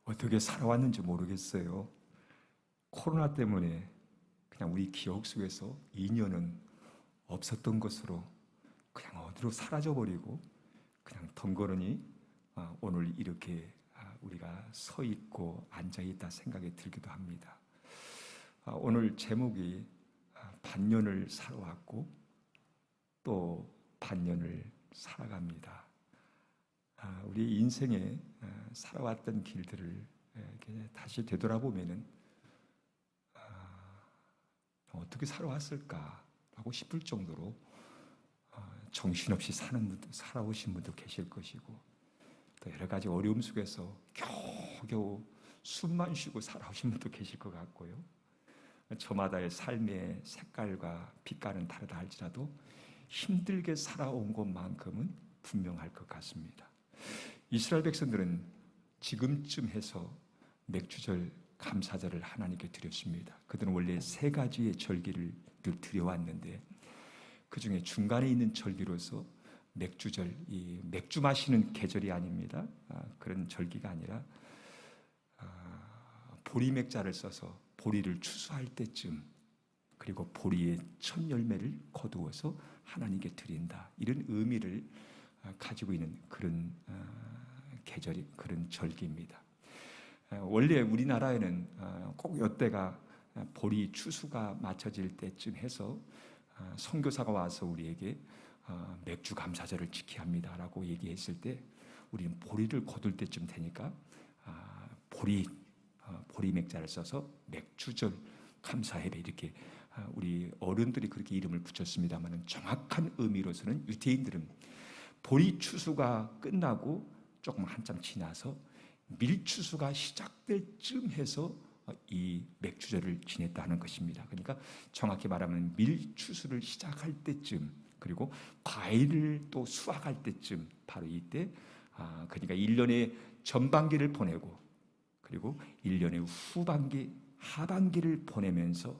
어떻게 살아왔는지 모르겠어요. 코로나 때문에 그냥 우리 기억 속에서 2년은 없었던 것으로 그냥 어디로 사라져버리고 그냥 덩그러니 오늘 이렇게 우리가 서 있고 앉아 있다 생각이 들기도 합니다. 오늘 제목이 반년을 살아왔고 또 반년을 살아갑니다. 우리 인생에 살아왔던 길들을 다시 되돌아보면은 어떻게 살아왔을까라고 싶을 정도로 정신없이 살아오신 분도 계실 것이고 또 여러 가지 어려움 속에서 겨우겨우 숨만 쉬고 살아오신 분도 계실 것 같고요. 저마다의 삶의 색깔과 빛깔은 다르다 할지라도 힘들게 살아온 것만큼은 분명할 것 같습니다. 이스라엘 백성들은 지금쯤 해서 맥주절 감사절을 하나님께 드렸습니다. 그들은 원래 3가지의 절기를 드려왔는데 그 중에 중간에 있는 절기로서 맥주절, 이 맥주 마시는 계절이 아닙니다. 그런 절기가 아니라 보리맥자를 써서 보리를 추수할 때쯤 그리고 보리의 첫 열매를 거두어서 하나님께 드린다. 이런 의미를 가지고 있는 그런 계절이 그런 절기입니다. 원래 우리나라에는 꼭 이때가 보리 추수가 맞춰질 때쯤 해서 선교사가 와서 우리에게 맥주 감사절을 지켜야 합니다라고 얘기했을 때 우리는 보리를 거둘 때쯤 되니까 보리 맥자를 써서 맥주절 감사예배 이렇게 우리 어른들이 그렇게 이름을 붙였습니다만 정확한 의미로서는 유대인들은 보리 추수가 끝나고 조금 한참 지나서 밀추수가 시작될 쯤 해서 이 맥주절을 지냈다는 것입니다. 그러니까 정확히 말하면 밀추수를 시작할 때쯤 그리고 과일을 또 수확할 때쯤 바로 이때 그러니까 1년의 전반기를 보내고 그리고 1년의 후반기 하반기를 보내면서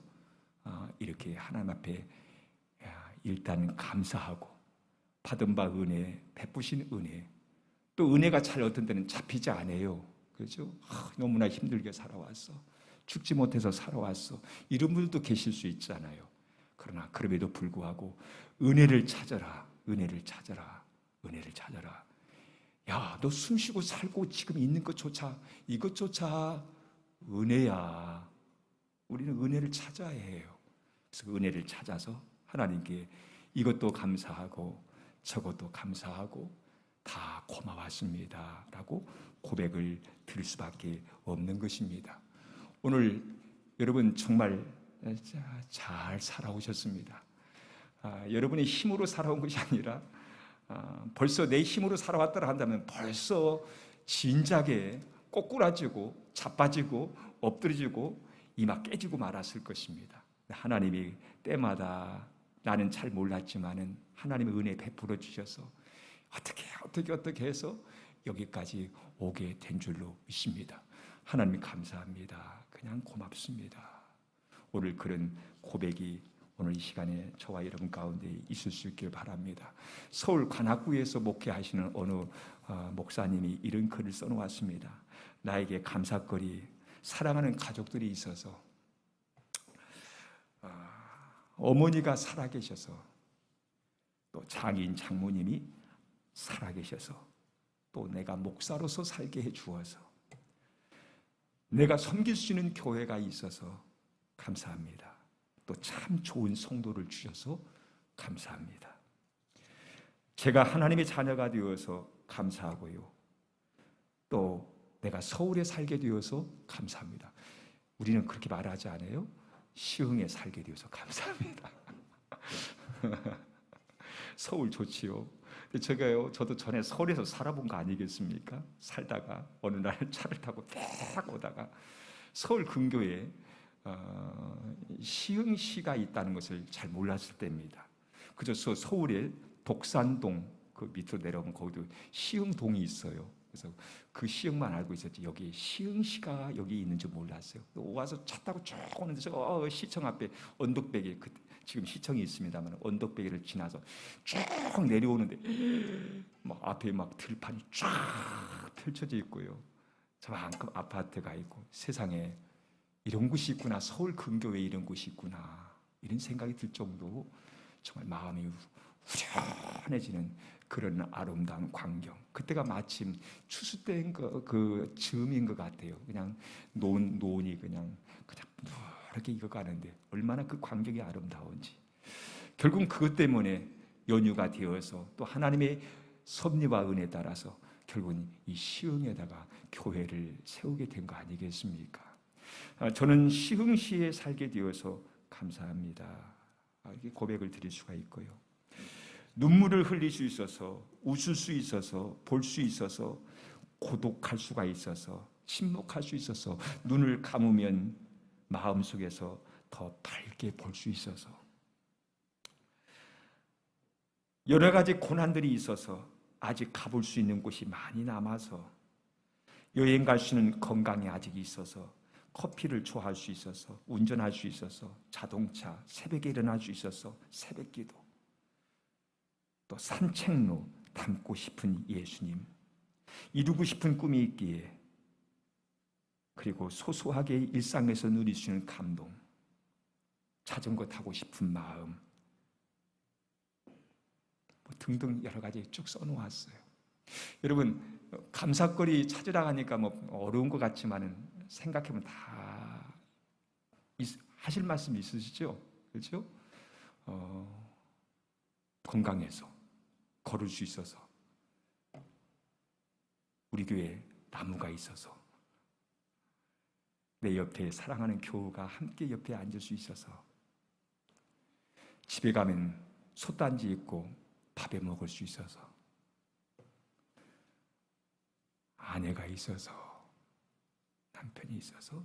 이렇게 하나님 앞에 일단 감사하고 받은 바 은혜, 베푸신 은혜 또 은혜가 잘 어떤 때는 잡히지 않아요. 그렇죠? 너무나 힘들게 살아왔어. 죽지 못해서 살아왔어. 이런 분들도 계실 수 있잖아요. 그러나 그럼에도 불구하고 은혜를 찾아라. 은혜를 찾아라. 은혜를 찾아라. 야, 너 숨쉬고 살고 지금 있는 것조차 이것조차 은혜야. 우리는 은혜를 찾아야 해요. 그래서 은혜를 찾아서 하나님께 이것도 감사하고 저것도 감사하고 다 고마웠습니다 라고 고백을 드릴 수밖에 없는 것입니다. 오늘 여러분 정말 잘 살아오셨습니다. 여러분의 힘으로 살아온 것이 아니라 벌써 내 힘으로 살아왔다라 한다면 벌써 진작에 꼬꾸라지고 자빠지고 엎드려지고 이마 깨지고 말았을 것입니다. 하나님이 때마다 나는 잘 몰랐지만은 하나님의 은혜 베풀어 주셔서 어떻게 해서 여기까지 오게 된 줄로 믿습니다. 하나님 감사합니다. 그냥 고맙습니다. 오늘 그런 고백이 오늘 이 시간에 저와 여러분 가운데 있을 수 있길 바랍니다. 서울 관악구에서 목회하시는 어느 목사님이 이런 글을 써놓았습니다. 나에게 감사거리 사랑하는 가족들이 있어서 어머니가 살아계셔서 또 장인 장모님이 살아계셔서 또 내가 목사로서 살게 해주어서 내가 섬길 수 있는 교회가 있어서 감사합니다. 또 참 좋은 성도를 주셔서 감사합니다. 제가 하나님의 자녀가 되어서 감사하고요. 또 내가 서울에 살게 되어서 감사합니다. 우리는 그렇게 말하지 않아요? 시흥에 살게 되어서 감사합니다. 서울 좋지요. 저도 전에 서울에서 살아본 거 아니겠습니까? 살다가 어느 날 차를 타고 딱 오다가 서울 근교에 시흥시가 있다는 것을 잘 몰랐을 때입니다. 그저 서울의 독산동 그 밑으로 내려오면 거기도 시흥동이 있어요. 그래서 그 시흥만 알고 있었지 여기 시흥시가 여기 있는지 몰랐어요. 와서 차 타고 쭉 오는데 저 시청 앞에 언덕배기 지금 시청이 있습니다만 언덕배기를 지나서 쭉 내려오는데 막 앞에 막 들판이 쫙 펼쳐져 있고요. 저만큼 아파트가 있고 세상에 이런 곳이 있구나, 서울 근교에 이런 곳이 있구나, 이런 생각이 들 정도로 정말 마음이 후련해지는 그런 아름다운 광경. 그때가 마침 추수 때인 그 즈음인 것 같아요. 그냥 논이 그냥 이렇게 익어가는데 얼마나 그 광경이 아름다운지. 결국 그것 때문에 연유가 되어서 또 하나님의 섭리와 은혜에 따라서 결국은 이 시흥에다가 교회를 세우게 된 거 아니겠습니까? 저는 시흥시에 살게 되어서 감사합니다. 이렇게 고백을 드릴 수가 있고요. 눈물을 흘릴 수 있어서, 웃을 수 있어서, 볼 수 있어서, 고독할 수가 있어서, 침묵할 수 있어서, 눈을 감으면 마음속에서 더 밝게 볼 수 있어서, 여러 가지 고난들이 있어서 아직 가볼 수 있는 곳이 많이 남아서, 여행 갈 수 있는 건강이 아직 있어서, 커피를 좋아할 수 있어서, 운전할 수 있어서, 자동차, 새벽에 일어날 수 있어서, 새벽기도, 또 산책로, 닮고 싶은 예수님, 이루고 싶은 꿈이 있기에, 그리고 소소하게 일상에서 누릴 수 있는 감동, 자전거 타고 싶은 마음, 등등 여러 가지 쭉 써놓았어요. 여러분, 감사거리 찾으라 하니까 어려운 것 같지만은 생각해보면 다 하실 말씀 있으시죠? 그렇죠? 건강해서 걸을 수 있어서, 우리 교회에 나무가 있어서, 내 옆에 사랑하는 교우가 함께 옆에 앉을 수 있어서, 집에 가면 솥단지 있고 밥에 먹을 수 있어서, 아내가 있어서, 남편이 있어서,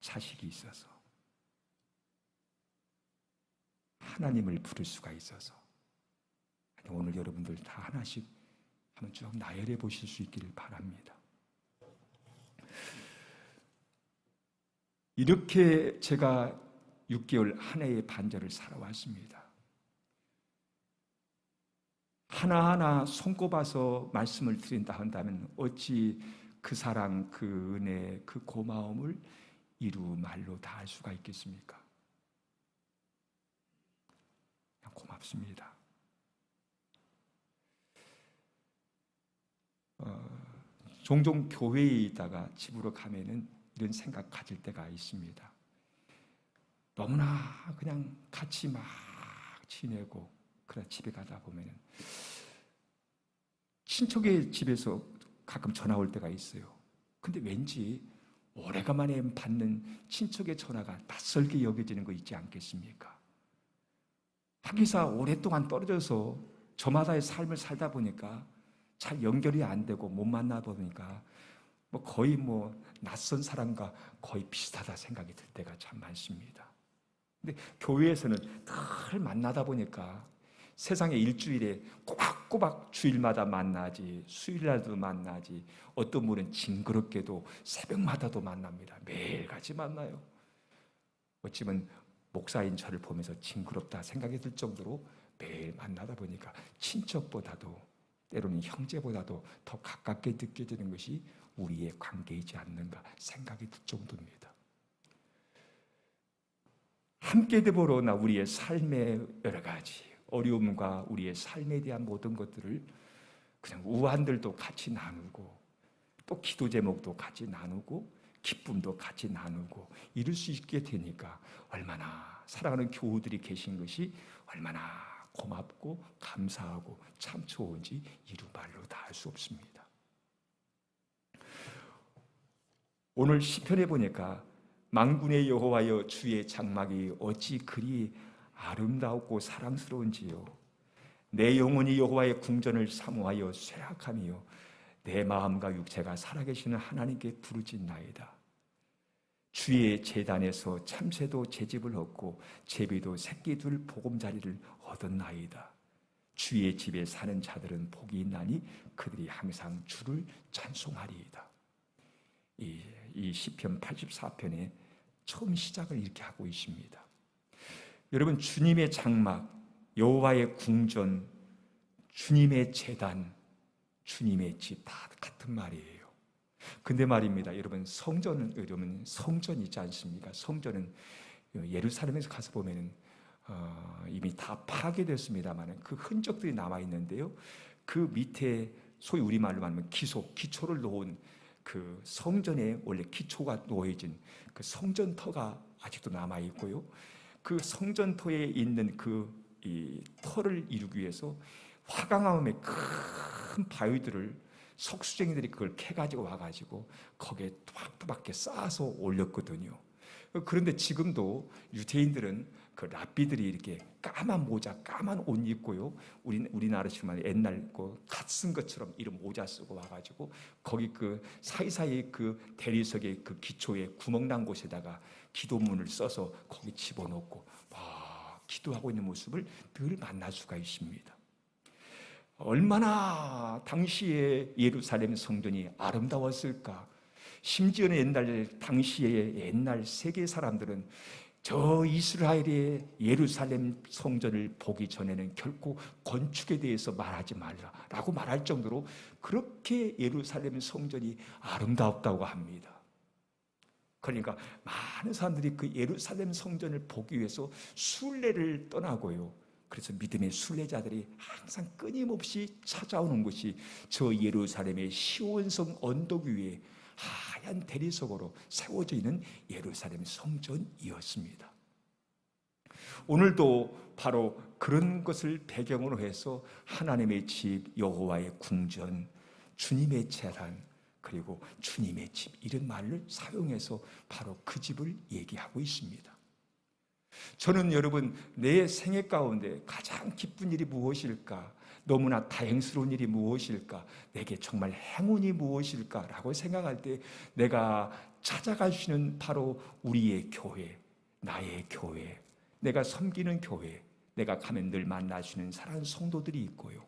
자식이 있어서, 하나님을 부를 수가 있어서, 오늘 여러분들 다 하나씩 한번 쭉 나열해 보실 수 있기를 바랍니다. 이렇게 제가 6개월 한 해의 반절을 살아왔습니다. 하나하나 손꼽아서 말씀을 드린다 한다면 어찌 그 사랑, 그 은혜, 그 고마움을 이루 말로 다 할 수가 있겠습니까? 그냥 고맙습니다. 종종 교회에 있다가 집으로 가면은 이런 생각 가질 때가 있습니다. 너무나 그냥 같이 막 지내고, 그러다 집에 가다 보면은 친척의 집에서 가끔 전화 올 때가 있어요. 근데 왠지 오래간만에 받는 친척의 전화가 낯설게 여겨지는 거 있지 않겠습니까? 하기사 오랫동안 떨어져서 저마다의 삶을 살다 보니까 잘 연결이 안 되고 못 만나 보니까 거의 낯선 사람과 거의 비슷하다 생각이 들 때가 참 많습니다. 근데 교회에서는 늘 만나다 보니까 세상에 일주일에 꼬박꼬박 주일마다 만나지, 수요일날도 만나지, 어떤 분은 징그럽게도 새벽마다도 만납니다. 매일같이 만나요. 어찌면 목사인 저를 보면서 징그럽다 생각이 들 정도로 매일 만나다 보니까 친척보다도, 때로는 형제보다도 더 가깝게 느껴지는 것이 우리의 관계이지 않는가 생각이 들 정도입니다. 함께 되보러나 우리의 삶의 여러 가지 어려움과 우리의 삶에 대한 모든 것들을 그냥 우환들도 같이 나누고, 또 기도 제목도 같이 나누고, 기쁨도 같이 나누고 이룰 수 있게 되니까 얼마나 사랑하는 교우들이 계신 것이 얼마나 고맙고 감사하고 참 좋은지 이루 말로 다 할 수 없습니다. 오늘 시편에 보니까 만군의 여호와여, 주의 장막이 어찌 그리 아름다웠고 사랑스러운지요. 내 영혼이 여호와의 궁전을 사모하여 쇠약하며 내 마음과 육체가 살아계시는 하나님께 부르짖나이다. 주의 제단에서 참새도 제집을 얻고 제비도 새끼 둘 보금자리를 얻었나이다. 주의 집에 사는 자들은 복이 있나니 그들이 항상 주를 찬송하리이다. 이 시편 84편의 처음 시작을 이렇게 하고 있습니다. 여러분, 주님의 장막, 여호와의 궁전, 주님의 제단, 주님의 집 다 같은 말이에요. 근데 말입니다, 여러분, 여러분 성전이지 않습니까? 성전은 예루살렘에서 가서 보면은 이미 다 파괴됐습니다만 그 흔적들이 남아 있는데요. 그 밑에 소위 우리말로 말하면 기초를 놓은 그 성전에 원래 기초가 놓여진 그 성전터가 아직도 남아 있고요. 그 성전터에 있는 이 터를 이루기 위해서 화강암의 큰 바위들을 석수쟁이들이 그걸 캐가지고 와가지고 거기에 또박또박 쌓아서 올렸거든요. 그런데 지금도 유대인들은 그 랍비들이 이렇게 까만 모자, 까만 옷 입고요. 우리나라식으로 옛날 갓 쓴 것처럼 이런 모자 쓰고 와가지고 거기 그 사이사이 그 대리석의 그 기초에 구멍 난 곳에다가 기도문을 써서 거기 집어넣고 기도하고 있는 모습을 늘 만날 수가 있습니다. 얼마나 당시에 예루살렘 성전이 아름다웠을까. 심지어는 당시에 옛날 세계 사람들은 저 이스라엘의 예루살렘 성전을 보기 전에는 결코 건축에 대해서 말하지 말라라고 말할 정도로 그렇게 예루살렘 성전이 아름다웠다고 합니다. 그러니까 많은 사람들이 그 예루살렘 성전을 보기 위해서 순례를 떠나고요. 그래서 믿음의 순례자들이 항상 끊임없이 찾아오는 것이 저 예루살렘의 시온성 언덕 위에 하얀 대리석으로 세워져 있는 예루살렘 성전이었습니다. 오늘도 바로 그런 것을 배경으로 해서 하나님의 집, 여호와의 궁전, 주님의 제단, 그리고 주님의 집, 이런 말을 사용해서 바로 그 집을 얘기하고 있습니다. 저는 여러분, 내 생애 가운데 가장 기쁜 일이 무엇일까? 너무나 다행스러운 일이 무엇일까? 내게 정말 행운이 무엇일까라고 생각할 때 내가 찾아갈 수 있는 바로 우리의 교회, 나의 교회, 내가 섬기는 교회, 내가 가면 늘 만날 수 있는 사랑하는 성도들이 있고요.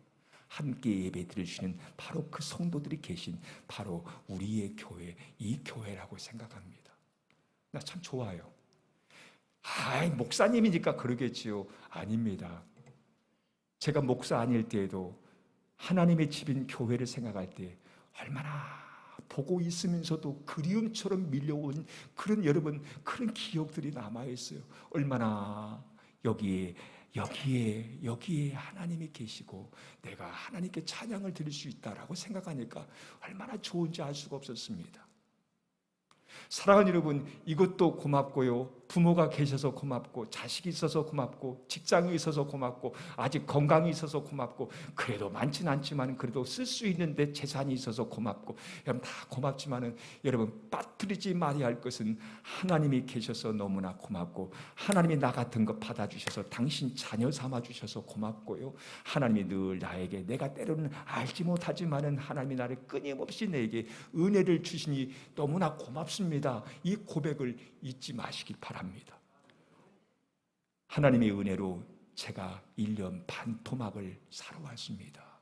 함께 예배 드릴 수 있는 바로 그 성도들이 계신 바로 우리의 교회, 이 교회라고 생각합니다. 나 참 좋아요. 목사님이니까 그러겠지요. 아닙니다. 제가 목사 아닐 때에도 하나님의 집인 교회를 생각할 때 얼마나 보고 있으면서도 그리움처럼 밀려온 그런 기억들이 남아있어요. 얼마나 여기에 하나님이 계시고 내가 하나님께 찬양을 드릴 수 있다라고 생각하니까 얼마나 좋은지 알 수가 없었습니다. 사랑하는 여러분, 이것도 고맙고요. 부모가 계셔서 고맙고, 자식이 있어서 고맙고, 직장이 있어서 고맙고, 아직 건강이 있어서 고맙고, 그래도 많지는 않지만 그래도 쓸 수 있는데 재산이 있어서 고맙고, 여러분 다 고맙지만은 여러분 빠뜨리지 말아야 할 것은 하나님이 계셔서 너무나 고맙고, 하나님이 나 같은 거 받아주셔서 당신 자녀 삼아주셔서 고맙고요. 하나님이 늘 나에게, 내가 때로는 알지 못하지만은 하나님이 나를 끊임없이 내게 은혜를 주시니 너무나 고맙습니다. 이 고백을 잊지 마시기 바랍니다. 하나님의 은혜로 제가 1년 반 토막을 살아왔습니다.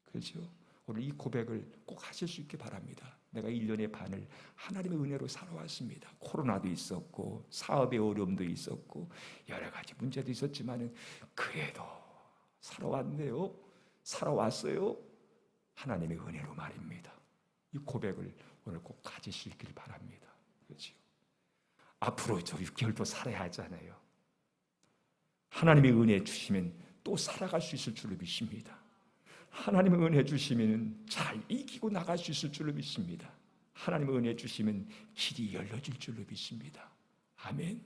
그렇죠? 오늘 이 고백을 꼭 하실 수 있게 바랍니다. 내가 1년의 반을 하나님의 은혜로 살아왔습니다. 코로나도 있었고 사업의 어려움도 있었고 여러 가지 문제도 있었지만 그래도 살아왔네요. 살아왔어요. 하나님의 은혜로 말입니다. 이 고백을 오늘 꼭 가질 수 있길 바랍니다. 그렇죠? 앞으로 저 6개월도 살아야 하잖아요. 하나님의 은혜 주시면 또 살아갈 수 있을 줄로 믿습니다. 하나님의 은혜 주시면 잘 이기고 나갈 수 있을 줄로 믿습니다. 하나님의 은혜 주시면 길이 열려질 줄로 믿습니다. 아멘.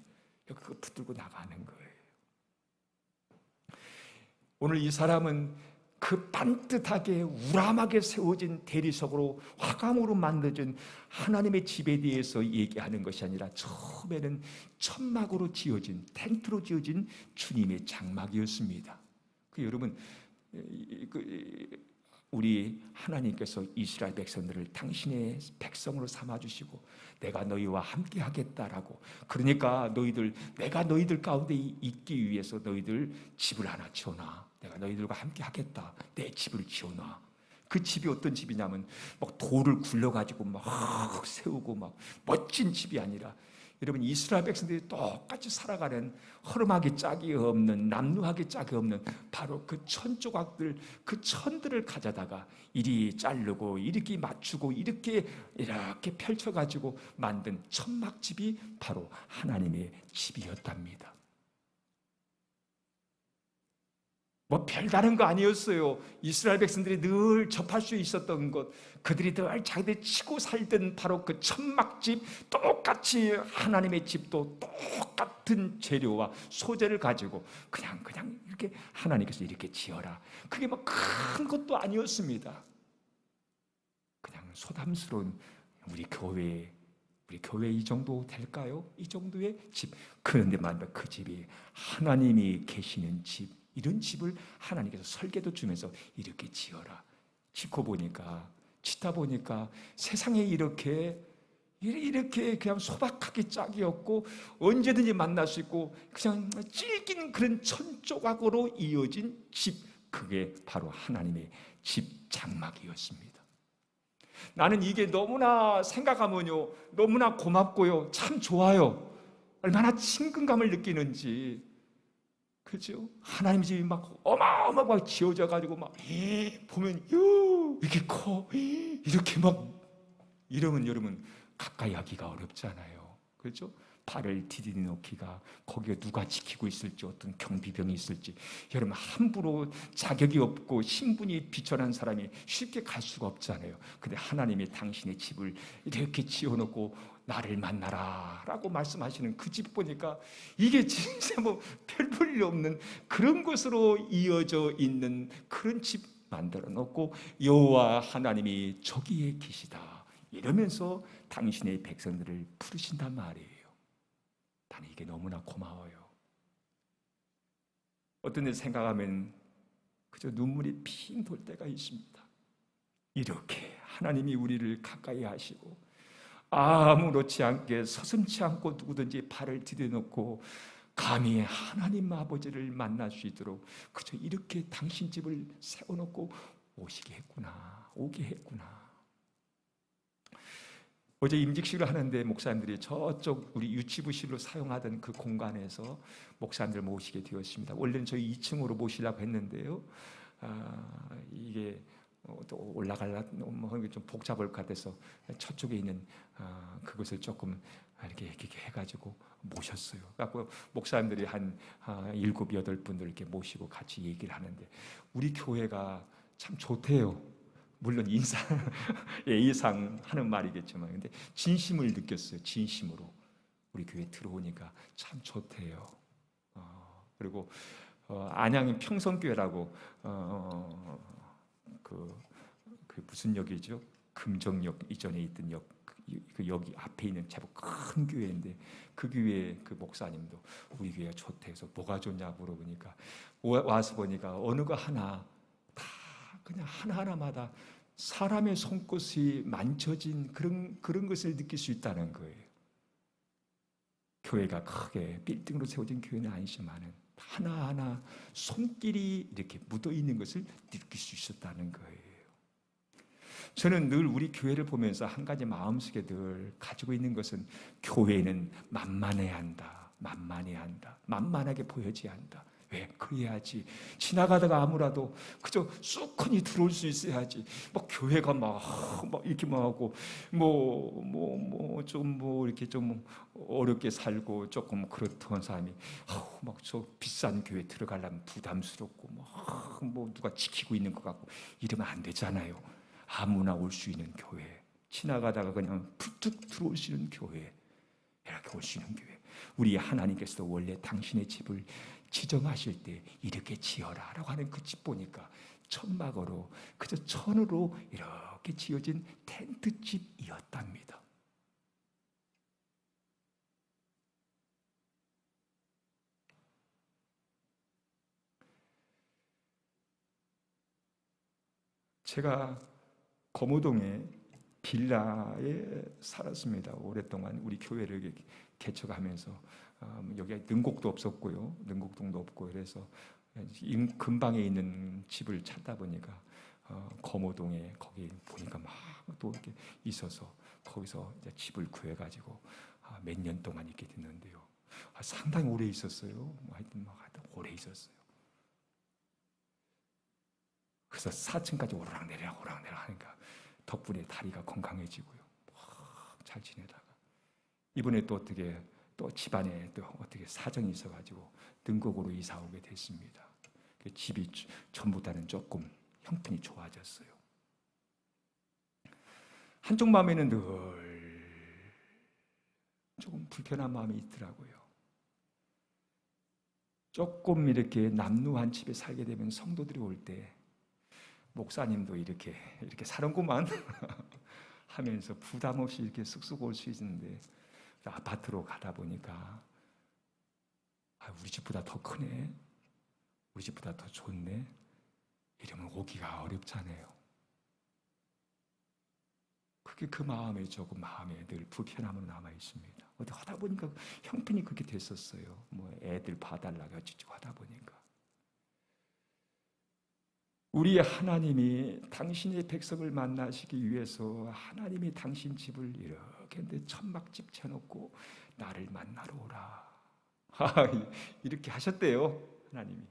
그거 붙들고 나가는 거예요. 오늘 이 사람은 그 반듯하게 우람하게 세워진 대리석으로 화강으로 만들어진 하나님의 집에 대해서 얘기하는 것이 아니라 처음에는 천막으로 지어진, 텐트로 지어진 주님의 장막이었습니다. 여러분, 우리 하나님께서 이스라엘 백성들을 당신의 백성으로 삼아주시고 내가 너희와 함께 하겠다라고, 그러니까 내가 너희들 가운데 있기 위해서 너희들 집을 하나 지어놔. 내가 너희들과 함께 하겠다. 내 집을 지어놔. 그 집이 어떤 집이냐면 막 돌을 굴려가지고 막 세우고 막 멋진 집이 아니라 여러분, 이스라엘 백성들이 똑같이 살아가는 허름하기 짝이 없는, 남루하기 짝이 없는 바로 그 천 조각들, 그 천들을 가져다가 이리 자르고 이렇게 맞추고 이렇게 펼쳐가지고 만든 천막집이 바로 하나님의 집이었답니다. 뭐 별다른 거 아니었어요. 이스라엘 백성들이 늘 접할 수 있었던 것, 그들이 늘 자기들이 치고 살던 바로 그 천막집, 똑같이 하나님의 집도 똑같은 재료와 소재를 가지고 그냥 이렇게 하나님께서 이렇게 지어라. 그게 뭐 큰 것도 아니었습니다. 그냥 소담스러운 우리 교회 이 정도 될까요? 이 정도의 집. 그런데 만약 그 집이 하나님이 계시는 집, 이런 집을 하나님께서 설계도 주면서 이렇게 지어라. 짓다 보니까 세상에 이렇게 그냥 소박하게 짝이 없고 언제든지 만날 수 있고 그냥 질긴 그런 천조각으로 이어진 집, 그게 바로 하나님의 집 장막이었습니다. 나는 이게 너무나 생각하면요, 너무나 고맙고요, 참 좋아요. 얼마나 친근감을 느끼는지. 그죠? 하나님 집이 막 어마어마하게 지어져 가지고 막 보면 이렇게 커, 이렇게 막 이러면 여러분 가까이 하기가 어렵잖아요. 그렇죠? 발을 디디디 놓기가, 거기에 누가 지키고 있을지, 어떤 경비병이 있을지, 여러분 함부로 자격이 없고 신분이 비천한 사람이 쉽게 갈 수가 없잖아요. 근데 하나님이 당신의 집을 이렇게 지어놓고 나를 만나라 라고 말씀하시는 그 집 보니까 이게 진짜 뭐 별 볼 일 없는 그런 곳으로 이어져 있는 그런 집 만들어 놓고 여호와 하나님이 저기에 계시다 이러면서 당신의 백성들을 부르신단 말이에요. 나는 이게 너무나 고마워요. 어떤 데 생각하면 그저 눈물이 핑 돌 때가 있습니다. 이렇게 하나님이 우리를 가까이 하시고 아무렇지 않게 서슴지 않고 누구든지 발을 디뎌놓고 감히 하나님 아버지를 만날 수 있도록 그저 이렇게 당신 집을 세워놓고 오게 했구나. 어제 임직식을 하는데 목사님들이 저쪽 우리 유치부실로 사용하던 그 공간에서 목사님들 모시게 되었습니다. 원래는 저희 2층으로 모시려고 했는데요. 이게 또 올라가려면 좀 복잡할 것 같아서 저쪽에 있는 그것을 조금 이렇게 해가지고 모셨어요. 그래서 목사님들이 한 7, 8분들 이렇게 모시고 같이 얘기를 하는데 우리 교회가 참 좋대요. 물론 인상, 예의상 하는 말이겠지만, 근데 진심을 느꼈어요. 진심으로 우리 교회 들어오니까 참 좋대요. 그리고 안양의 평성교회라고 그 무슨 역이죠? 금정역 이전에 있던 역, 그 여기 앞에 있는 제법 큰 교회인데 그 교회 그 목사님도 우리 교회가 좋대 해서 뭐가 좋냐 물어보니까 와서 보니까 어느 거 하나 다 그냥 하나하나마다 사람의 손끝이 만져진 그런 것을 느낄 수 있다는 거예요. 교회가 크게 빌딩으로 세워진 교회는 아니지만은 하나하나 손길이 이렇게 묻어 있는 것을 느낄 수 있었다는 거예요. 저는 늘 우리 교회를 보면서 한 가지 마음속에 늘 가지고 있는 것은 교회는 만만해야 한다. 만만하게 보여져야 한다. 왜? 그래야지. 지나가다가 아무라도 그저 쑥하니 들어올 수 있어야지. 막 교회가 막 이렇게 막 하고 이렇게 좀 어렵게 살고 조금 그렇던 사람이 막 저 비싼 교회 들어가려면 부담스럽고 뭐 누가 지키고 있는 것 같고 이러면 안 되잖아요. 아무나 올 수 있는 교회, 지나가다가 그냥 툭툭 들어올 수 있는 교회, 이렇게 올 수 있는 교회. 우리 하나님께서도 원래 당신의 집을 지정하실 때 이렇게 지어라 라고 하는 그 집 보니까 천막으로 그저 천으로 이렇게 지어진 텐트집이었답니다. 제가 거무동에 빌라에 살았습니다. 오랫동안 우리 교회를 개척하면서 여기가 능곡도 없었고요, 능곡동도 없고 그래서 근방에 있는 집을 찾다 보니까 거무동에 거기 보니까 막 또 이렇게 있어서 거기서 이제 집을 구해가지고 몇 년 동안 있게 됐는데요. 상당히 오래 있었어요. 하여튼 오래 있었어요. 그래서 4층까지 오르락내리락 하니까 덕분에 다리가 건강해지고요. 잘 지내다가 이번에 또 어떻게 또 집안에 또 어떻게 사정이 있어가지고 등곡으로 이사 오게 됐습니다. 집이 전보다는 조금 형편이 좋아졌어요. 한쪽 마음에는 늘 조금 불편한 마음이 있더라고요. 조금 이렇게 남루한 집에 살게 되면 성도들이 올 때 목사님도 이렇게 사는구만 하면서 부담 없이 이렇게 쑥쑥 올 수 있는데 아파트로 가다 보니까 우리 집보다 더 크네, 우리 집보다 더 좋네, 이러면 오기가 어렵잖아요. 그게 그 마음에 조금 마음에 늘 불편함으로 남아 있습니다. 어디 하다 보니까 형편이 그렇게 됐었어요. 뭐 애들 봐달라고 어찌고 하다 보니까 우리 하나님이 당신의 백성을 만나시기 위해서 하나님이 당신 집을 이렇게 천막집 쳐놓고 나를 만나러 오라 이렇게 하셨대요, 하나님이.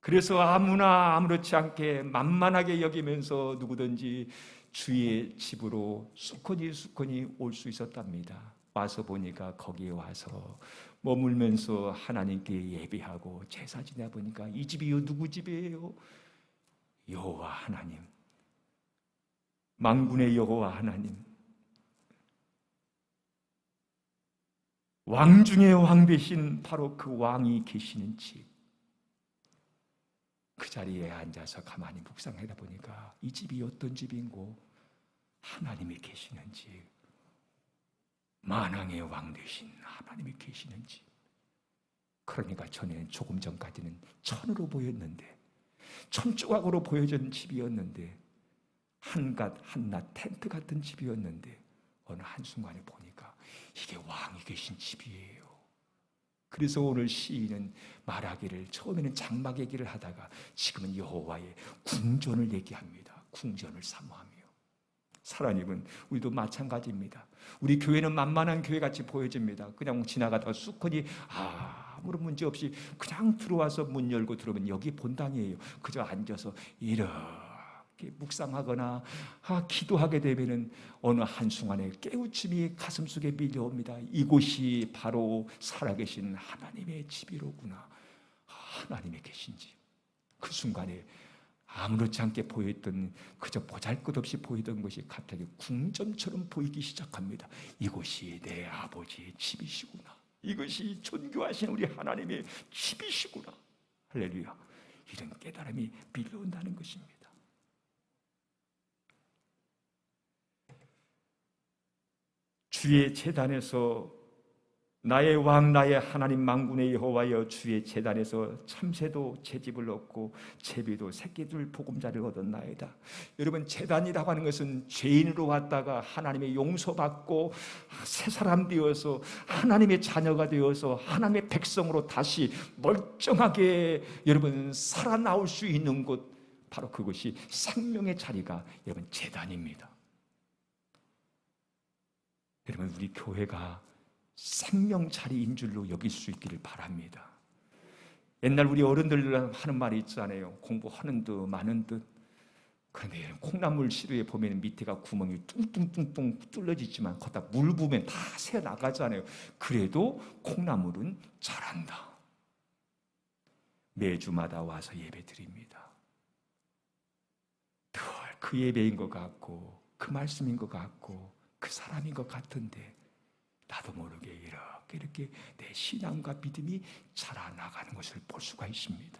그래서 아무나 아무렇지 않게 만만하게 여기면서 누구든지 주의 집으로 수건이 올 수 있었답니다. 와서 보니까 거기에 와서 머물면서 하나님께 예배하고 제사 지내 보니까 이 집이 누구 집이에요? 여호와 하나님, 만군의 여호와 하나님, 왕 중의 왕 되신 바로 그 왕이 계시는 집. 그 자리에 앉아서 가만히 묵상하다 보니까 이 집이 어떤 집인고 하나님이 계시는 집, 만왕의 왕 되신 하나님이 계시는 집. 그러니까 전에는 조금 전까지는 천으로 보였는데, 천조각으로 보여진 집이었는데, 한갓 한낮 텐트 같은 집이었는데 어느 한순간에 보니까 이게 왕이 계신 집이에요. 그래서 오늘 시인은 말하기를 처음에는 장막 얘기를 하다가 지금은 여호와의 궁전을 얘기합니다. 궁전을 사모하며. 사랑님은 우리도 마찬가지입니다. 우리 교회는 만만한 교회같이 보여집니다. 그냥 지나가다가 수건이 아무런 문제 없이 그냥 들어와서 문 열고 들어오면 여기 본당이에요. 그저 앉아서 이렇게 묵상하거나 기도하게 되면은 어느 한순간에 깨우침이 가슴속에 밀려옵니다. 이곳이 바로 살아계신 하나님의 집이로구나. 하나님의 계신 집. 그 순간에 아무렇지 않게 보였던, 그저 보잘것없이 보이던 것이 갑자기 궁전처럼 보이기 시작합니다. 이곳이 내 아버지의 집이시구나. 이것이 존귀하신 우리 하나님의 집이시구나. 할렐루야. 이런 깨달음이 밀려온다는 것입니다. 주의 제단에서 나의 왕 나의 하나님 만군의 여호와여, 주의 제단에서 참새도 채집을 얻고 제비도 새끼들 보금자를 얻었나이다. 여러분, 제단이라고 하는 것은 죄인으로 왔다가 하나님의 용서받고 새 사람 되어서 하나님의 자녀가 되어서 하나님의 백성으로 다시 멀쩡하게 여러분 살아나올 수 있는 곳, 바로 그것이 생명의 자리가 여러분 제단입니다. 여러분, 우리 교회가 생명 자리인 줄로 여길 수 있기를 바랍니다. 옛날 우리 어른들 하는 말이 있잖아요. 공부하는 듯 마는 듯. 그런데 콩나물 시루에 보면 밑에가 구멍이 뚱뚱뚱뚱 뚫려지지만 거기다 물 부으면 다 새 나가잖아요. 그래도 콩나물은 자란다. 매주마다 와서 예배 드립니다. 늘 그 예배인 것 같고 그 말씀인 것 같고 그 사람인 것 같은데 나도 모르게 이렇게 내 신앙과 믿음이 자라나가는 것을 볼 수가 있습니다.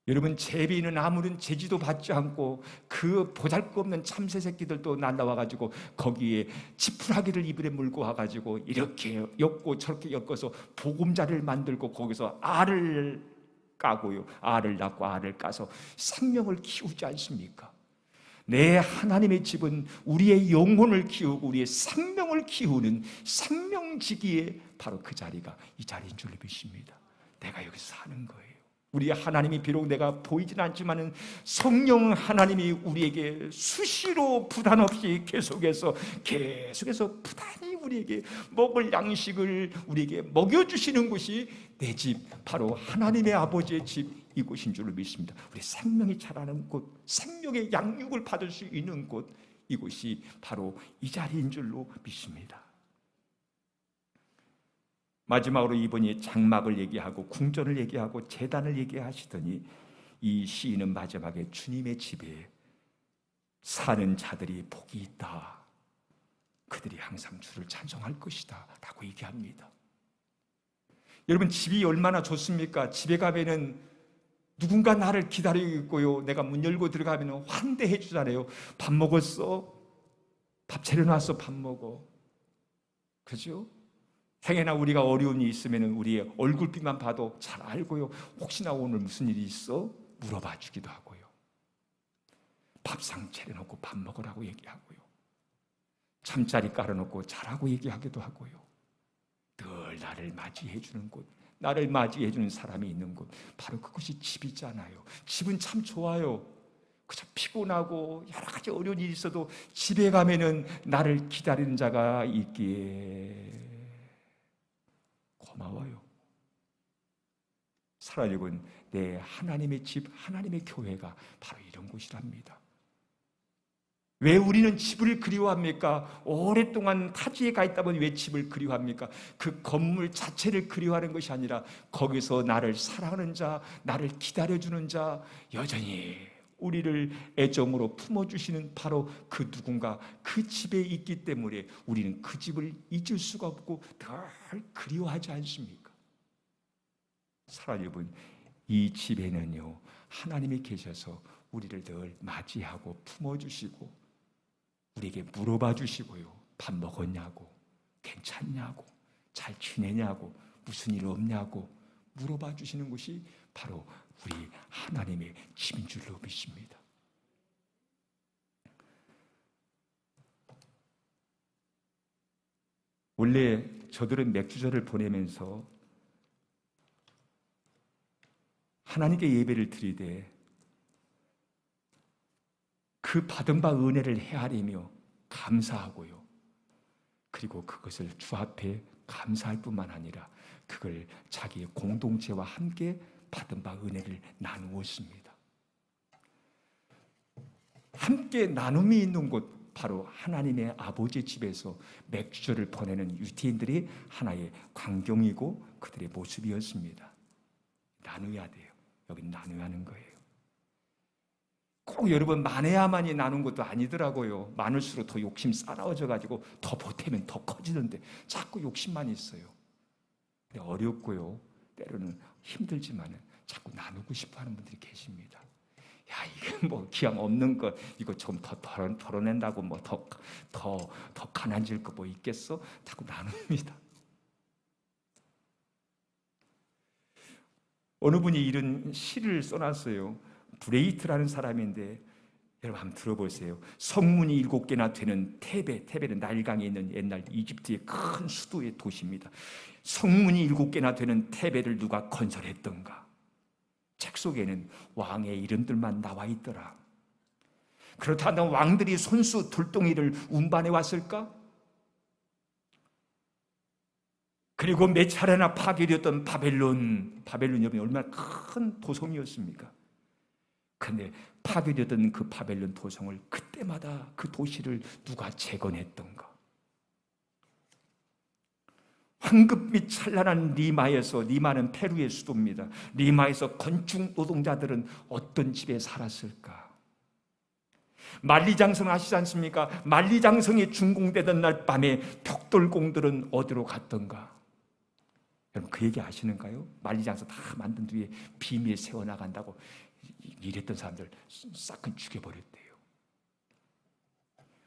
여러분, 제비는 아무런 제지도 받지 않고 그 보잘것없는 참새 새끼들도 날라와가지고 거기에 지푸라기를 이불에 물고 와가지고 이렇게 엮고 저렇게 엮어서 보금자를 만들고 거기서 알을 까고요, 알을 낳고 알을 까서 생명을 키우지 않습니까? 내 하나님의 집은 우리의 영혼을 키우고 우리의 생명을 키우는 생명지기에 바로 그 자리가 이 자리인 줄 믿습니다. 내가 여기서 사는 거예요. 우리 하나님이 비록 내가 보이진 않지만은 성령 하나님이 우리에게 수시로 부담 없이 계속해서 부단히 우리에게 먹을 양식을 우리에게 먹여주시는 곳이 내 집, 바로 하나님의 아버지의 집, 이곳인 줄로 믿습니다. 우리 생명이 자라는 곳, 생명의 양육을 받을 수 있는 곳, 이곳이 바로 이 자리인 줄로 믿습니다. 마지막으로 이번에 장막을 얘기하고 궁전을 얘기하고 제단을 얘기하시더니 이 시인은 마지막에 주님의 집에 사는 자들이 복이 있다, 그들이 항상 주를 찬송할 것이다 라고 얘기합니다. 여러분, 집이 얼마나 좋습니까? 집에 가면은 누군가 나를 기다리고 있고요, 내가 문 열고 들어가면 환대해 주잖아요. 밥 먹었어? 밥 차려놨어? 밥 먹어. 그죠? 행여나 우리가 어려움이 있으면 우리의 얼굴빛만 봐도 잘 알고요, 혹시나 오늘 무슨 일이 있어? 물어봐 주기도 하고요. 밥상 차려놓고 밥 먹으라고 얘기하고요. 잠자리 깔아놓고 자라고 얘기하기도 하고요. 늘 나를 맞이해 주는 곳, 나를 맞이해 주는 사람이 있는 곳, 바로 그것이 집이잖아요. 집은 참 좋아요. 그저 피곤하고 여러 가지 어려운 일이 있어도 집에 가면은 나를 기다리는 자가 있기에 고마워요. 살아있는 내 하나님의 집, 하나님의 교회가 바로 이런 곳이랍니다. 왜 우리는 집을 그리워합니까? 오랫동안 타지에 가 있다 보니 왜 집을 그리워합니까? 그 건물 자체를 그리워하는 것이 아니라 거기서 나를 사랑하는 자, 나를 기다려주는 자, 여전히 우리를 애정으로 품어주시는 바로 그 누군가, 그 집에 있기 때문에 우리는 그 집을 잊을 수가 없고 늘 그리워하지 않습니까? 사랑하는 여러분, 이 집에는요, 하나님이 계셔서 우리를 늘 맞이하고 품어주시고 우리에게 물어봐 주시고요, 밥 먹었냐고, 괜찮냐고, 잘 지내냐고, 무슨 일 없냐고 물어봐 주시는 것이 바로 우리 하나님의 집인 줄로 믿습니다. 원래 저들은 맥주절을 보내면서 하나님께 예배를 드리되 그 받은 바 은혜를 헤아리며 감사하고요, 그리고 그것을 주 앞에 감사할 뿐만 아니라 그걸 자기의 공동체와 함께 받은 바 은혜를 나누었습니다. 함께 나눔이 있는 곳, 바로 하나님의 아버지의 집에서 맥주절을 보내는 유대인들이 하나의 광경이고 그들의 모습이었습니다. 나눠야 돼요. 여기 나눠야 하는 거예요. 꼭 여러분 많아야만이 나눈 것도 아니더라고요. 많을수록 더 욕심 싸나워져가지고 더 보태면 더 커지는데 자꾸 욕심만 있어요. 근데 어렵고요, 때로는 힘들지만 자꾸 나누고 싶어하는 분들이 계십니다. 야, 이게 뭐 기왕 없는 거 이거 좀 더 덜어낸다고 뭐 더 가난질 거 뭐 있겠어? 자꾸 나눕니다. 어느 분이 이런 시를 써놨어요. 브레이트라는 사람인데 여러분 한번 들어보세요. 성문이 7개나 되는 테베는 나일강에 있는 옛날 이집트의 큰 수도의 도시입니다. 성문이 7개나 되는 테베를 누가 건설했던가? 책 속에는 왕의 이름들만 나와 있더라. 그렇다면 왕들이 손수 돌덩이를 운반해 왔을까? 그리고 몇 차례나 파괴되었던 바벨론이 얼마나 큰 도성이었습니까? 그런데 파괴되었던 그 바벨론 도성을 그때마다 그 도시를 누가 재건했던가? 황금빛 찬란한 리마는 페루의 수도입니다. 리마에서 건축 노동자들은 어떤 집에 살았을까? 만리장성 아시지 않습니까? 만리장성이 준공되던 날 밤에 벽돌공들은 어디로 갔던가? 여러분 그 얘기 아시는가요? 만리장성 다 만든 뒤에 비밀 세워나간다고 이랬던 사람들 싹 죽여버렸대요.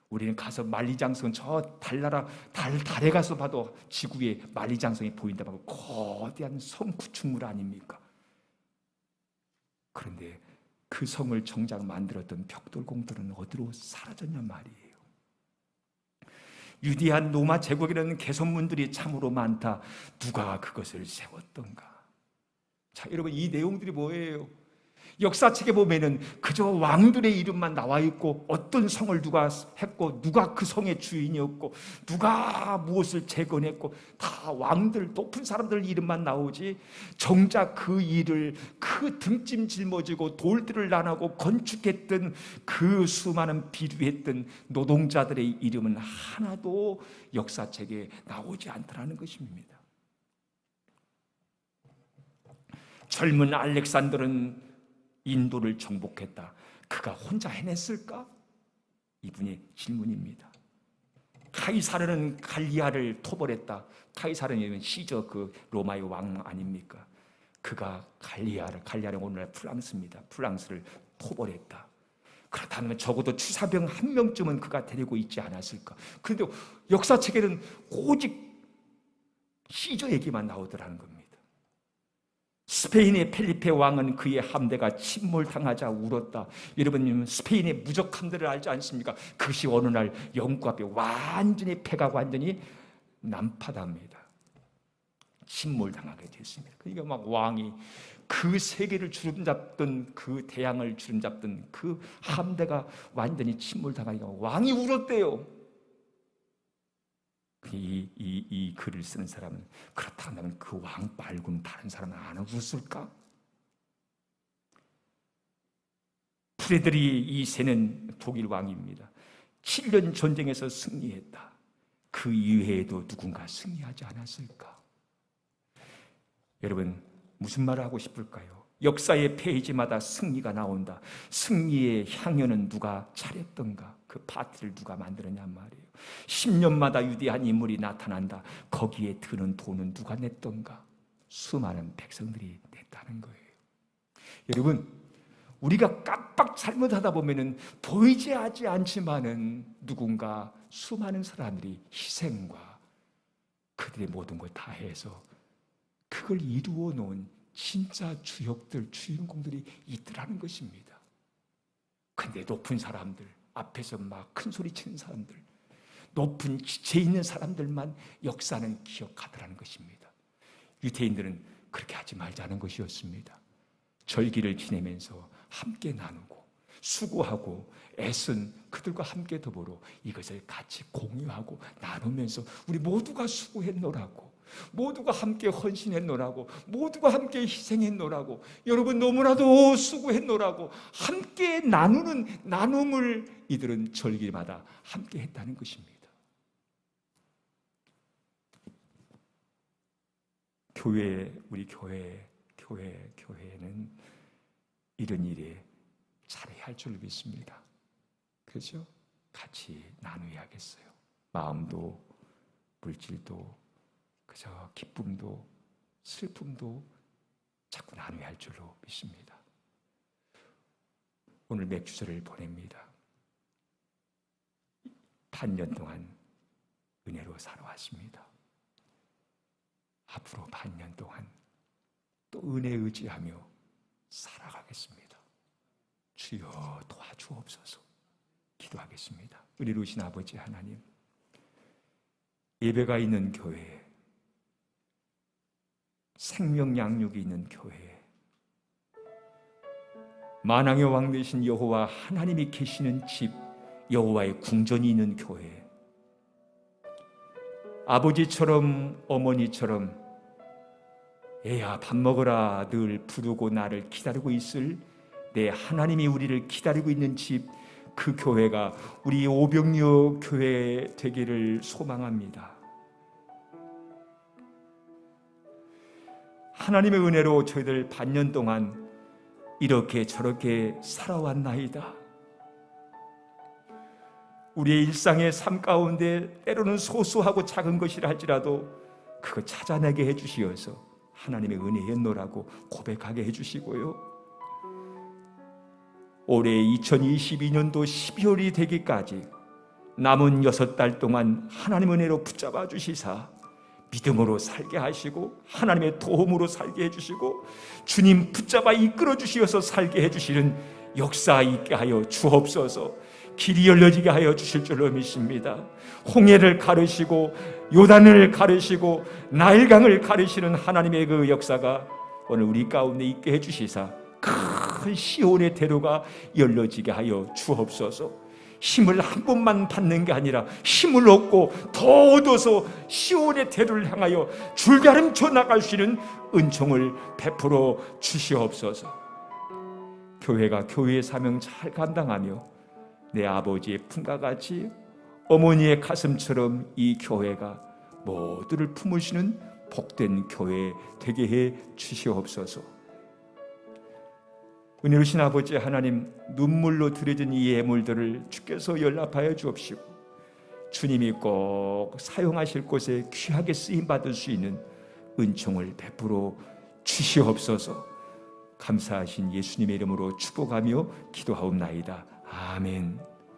우리는 가서 만리장성 저 달에 가서 봐도 지구에 만리장성이 보인다고 하고 거대한 성 구축물 아닙니까? 그런데 그 성을 정작 만들었던 벽돌공들은 어디로 사라졌냔 말이에요. 유디한 로마 제국에는 개선문들이 참으로 많다. 누가 그것을 세웠던가? 자, 여러분, 이 내용들이 뭐예요? 역사책에 보면은 그저 왕들의 이름만 나와 있고, 어떤 성을 누가 했고, 누가 그 성의 주인이었고, 누가 무엇을 재건했고, 다 왕들, 높은 사람들 이름만 나오지, 정작 그 일을, 그 등짐 짊어지고 돌들을 나누고 건축했던 그 수많은 비류했던 노동자들의 이름은 하나도 역사책에 나오지 않더라는 것입니다. 젊은 알렉산더는 인도를 정복했다. 그가 혼자 해냈을까? 이분의 질문입니다. 카이사르는 갈리아를 토벌했다. 카이사르는 시저 그 로마의 왕 아닙니까? 그가 갈리아는 오늘날 프랑스입니다. 프랑스를 토벌했다. 그렇다면 적어도 추사병 한 명쯤은 그가 데리고 있지 않았을까? 그런데 역사책에는 오직 시저 얘기만 나오더라는 겁니다. 스페인의 펠리페 왕은 그의 함대가 침몰당하자 울었다. 여러분, 스페인의 무적 함대를 알지 않습니까? 그것이 어느 날 영국 앞에 완전히 패가 완전히 난파답니다. 침몰당하게 됐습니다. 그러니까 막 왕이 그 세계를 주름잡던, 그 대양을 주름잡던 그 함대가 완전히 침몰당하니까 왕이 울었대요. 이 글을 쓰는 사람은, 그렇다면 그 왕 말고는 다른 사람은 안 웃을까? 프레드리 2세는 독일 왕입니다. 7년 전쟁에서 승리했다. 그 이외에도 누군가 승리하지 않았을까? 여러분, 무슨 말을 하고 싶을까요? 역사의 페이지마다 승리가 나온다. 승리의 향연은 누가 차렸던가? 그 파티를 누가 만들었냔 말이에요. 10년마다 위대한 인물이 나타난다. 거기에 드는 돈은 누가 냈던가? 수많은 백성들이 냈다는 거예요. 여러분, 우리가 깜빡 잘못하다 보면은 보이지 하지 않지만은 누군가 수많은 사람들이 희생과 그들의 모든 걸 다 해서 그걸 이루어 놓은 진짜 주역들, 주인공들이 있더라는 것입니다. 근데 높은 사람들, 앞에서 막 큰 소리 치는 사람들, 높은 지체 있는 사람들만 역사는 기억하더라는 것입니다. 유대인들은 그렇게 하지 말자는 것이었습니다. 절기를 지내면서 함께 나누고 수고하고 애쓴 그들과 함께 더불어 이것을 같이 공유하고 나누면서 우리 모두가 수고했노라고, 모두가 함께 헌신했노라고, 모두가 함께 희생했노라고, 여러분 너무나도 수고했노라고 함께 나누는 나눔을 이들은 절기마다 함께 했다는 것입니다. 우리 교회는 이런 일에 잘해야 할 줄 믿습니다. 그렇죠? 같이 나누어야겠어요. 마음도, 물질도, 그저 기쁨도, 슬픔도 자꾸 나누어야 할 줄로 믿습니다. 오늘 맥주절을 보냅니다. 반년 동안 은혜로 살아왔습니다. 앞으로 반년 동안 또 은혜 의지하며 살아가겠습니다. 주여 도와주옵소서. 기도하겠습니다. 은혜로우신 아버지 하나님, 예배가 있는 교회, 생명 양육이 있는 교회, 만왕의 왕 되신 여호와 하나님이 계시는 집, 여호와의 궁전이 있는 교회, 아버지처럼 어머니처럼 애야 밥 먹어라 늘 부르고 나를 기다리고 있을 내 하나님이 우리를 기다리고 있는 집, 그 교회가 우리 오병리어 교회 되기를 소망합니다. 하나님의 은혜로 저희들 반년 동안 이렇게 저렇게 살아왔나이다. 우리의 일상의 삶 가운데 때로는 소소하고 작은 것이라 할지라도 그거 찾아내게 해주시어서 하나님의 은혜였노라고 고백하게 해주시고요, 올해 2022년도 12월이 되기까지 남은 6달 동안 하나님 은혜로 붙잡아 주시사 믿음으로 살게 하시고 하나님의 도움으로 살게 해주시고 주님 붙잡아 이끌어 주시어서 살게 해주시는 역사 있게 하여 주옵소서. 길이 열려지게 하여 주실 줄로 믿습니다. 홍해를 가르시고 요단을 가르시고 나일강을 가르시는 하나님의 그 역사가 오늘 우리 가운데 있게 해주시사 큰 시온의 대로가 열려지게 하여 주옵소서. 힘을 한 번만 받는 게 아니라 힘을 얻고 더 얻어서 시온의 대로를 향하여 줄가름쳐 나갈 수 있는 은총을 베풀어 주시옵소서. 교회가 교회의 사명 잘 감당하며 내 아버지의 품과 같이 어머니의 가슴처럼 이 교회가 모두를 품으시는 복된 교회 되게 해 주시옵소서. 은혜로우신 아버지 하나님, 눈물로 드려진 이 예물들을 주께서 연락하여 주옵시고 주님이 꼭 사용하실 곳에 귀하게 쓰임받을 수 있는 은총을 베풀어 주시옵소서. 감사하신 예수님의 이름으로 축복하며 기도하옵나이다. 아멘.